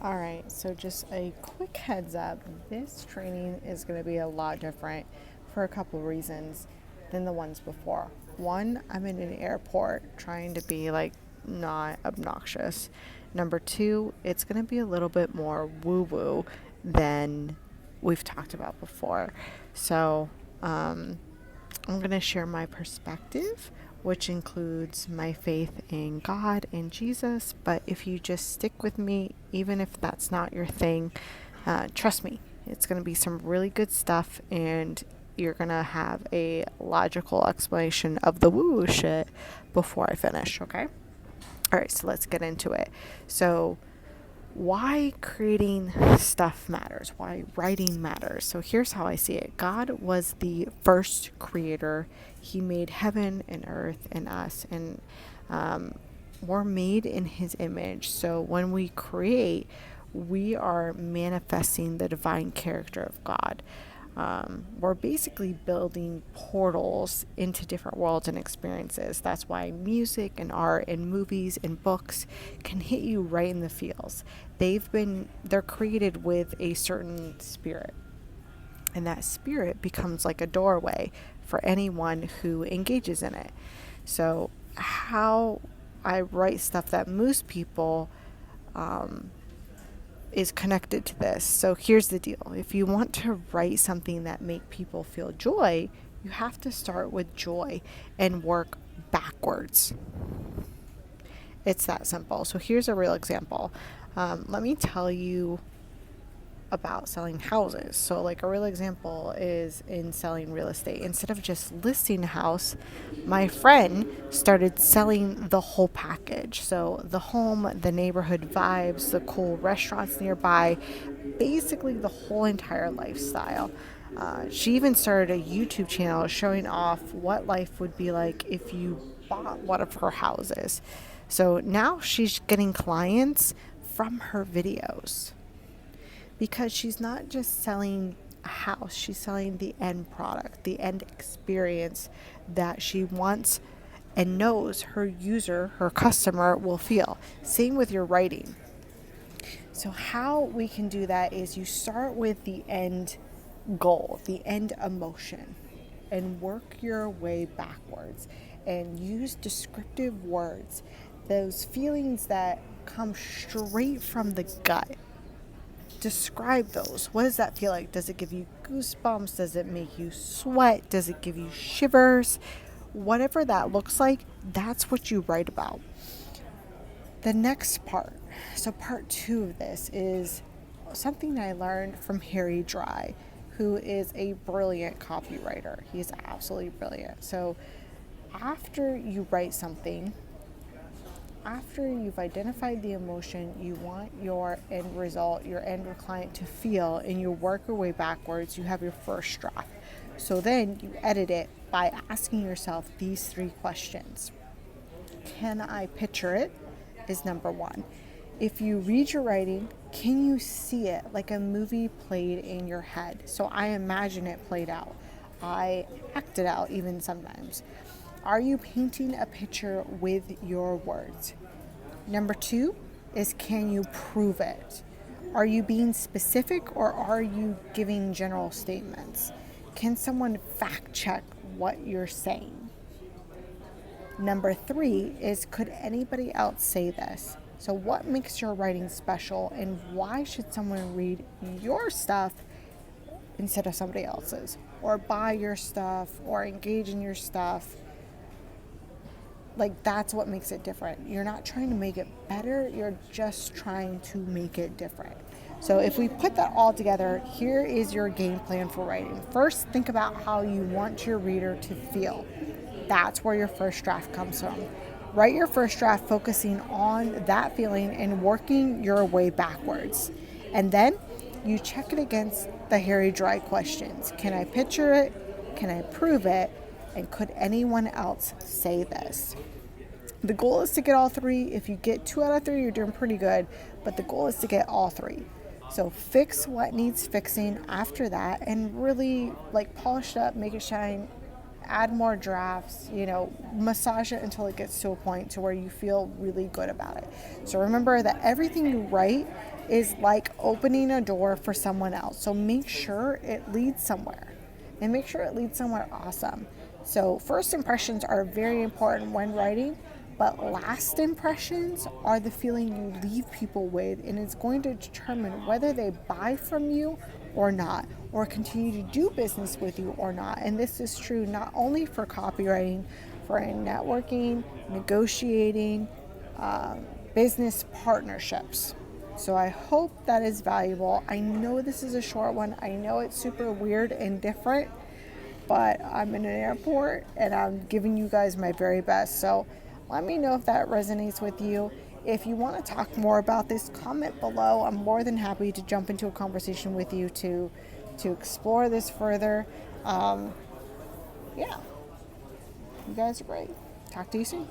All right, so just a quick heads up. This training is going to be a lot different for a couple of reasons than the ones before. One, I'm in an airport trying to be like not obnoxious. Number two, it's going to be a little bit more woo woo than we've talked about before. So, I'm going to share my perspective, which includes my faith in God and Jesus. But if you just stick with me, even if that's not your thing, trust me, it's going to be some really good stuff, and you're going to have a logical explanation of the woo woo shit before I finish, okay? All right, so let's get into it. So, why creating stuff matters, why writing matters. So here's how I see it. God was the first creator. He made heaven and earth and us, and we're made in his image. So when we create, we are manifesting the divine character of God. We're basically building portals into different worlds and experiences. That's why music and art and movies and books can hit you right in the feels. They're created with a certain spirit, and that spirit becomes like a doorway for anyone who engages in it. So how I write stuff that moves people is connected to this. So here's the deal. If you want to write something that make people feel joy, you have to start with joy and work backwards. It's that simple. So here's a real example. Let me tell you about selling houses. So, like, a real example is in selling real estate. Instead of just listing a house, my friend started selling the whole package. So, the home, the neighborhood vibes, the cool restaurants nearby, basically the whole entire lifestyle. She even started a YouTube channel showing off what life would be like if you bought one of her houses. So now she's getting clients from her videos, because she's not just selling a house, she's selling the end product, the end experience that she wants and knows her user, her customer will feel. Same with your writing. So, how we can do that is you start with the end goal, the end emotion, and work your way backwards and use descriptive words, those feelings that come straight from the gut. Describe those. What does that feel like? Does it give you goosebumps? Does it make you sweat? Does it give you shivers? Whatever that looks like, that's what you write about. The next part, so part two of this, is something I learned from Harry Dry, who is a brilliant copywriter. He's absolutely brilliant. So after you write something, after you've identified the emotion you want your end result, your end client to feel, and you work your way backwards, you have your first draft. So then you edit it by asking yourself these three questions. Can I picture it? Is number one. If you read your writing, can you see it like a movie played in your head? So I imagine it played out. I act it out even sometimes. Are you painting a picture with your words? Number two is, can you prove it? Are you being specific, or are you giving general statements? Can someone fact check what you're saying? Number three is, could anybody else say this? So what makes your writing special, and why should someone read your stuff instead of somebody else's, or buy your stuff, or engage in your stuff? Like, that's what makes it different. You're not trying to make it better, you're just trying to make it different. So if we put that all together, here is your game plan for writing. First, think about how you want your reader to feel. That's where your first draft comes from. Write your first draft focusing on that feeling and working your way backwards. And then you check it against the Harry Dry questions. Can I picture it? Can I prove it? And could anyone else say this? The goal is to get all three. If you get 2 out of 3, you're doing pretty good. But the goal is to get all 3. So fix what needs fixing after that, and really polish it up, make it shine, add more drafts, massage it until it gets to a point to where you feel really good about it. So remember that everything you write is like opening a door for someone else. So make sure it leads somewhere, and make sure it leads somewhere awesome. So first impressions are very important when writing, but last impressions are the feeling you leave people with, and it's going to determine whether they buy from you or not, or continue to do business with you or not. And this is true not only for copywriting, for networking, negotiating, business partnerships. So I hope that is valuable. I know this is a short one. I know it's super weird and different, but I'm in an airport and I'm giving you guys my very best. So let me know if that resonates with you. If you want to talk more about this, comment below. I'm more than happy to jump into a conversation with you to explore this further. Yeah, you guys are great. Talk to you soon.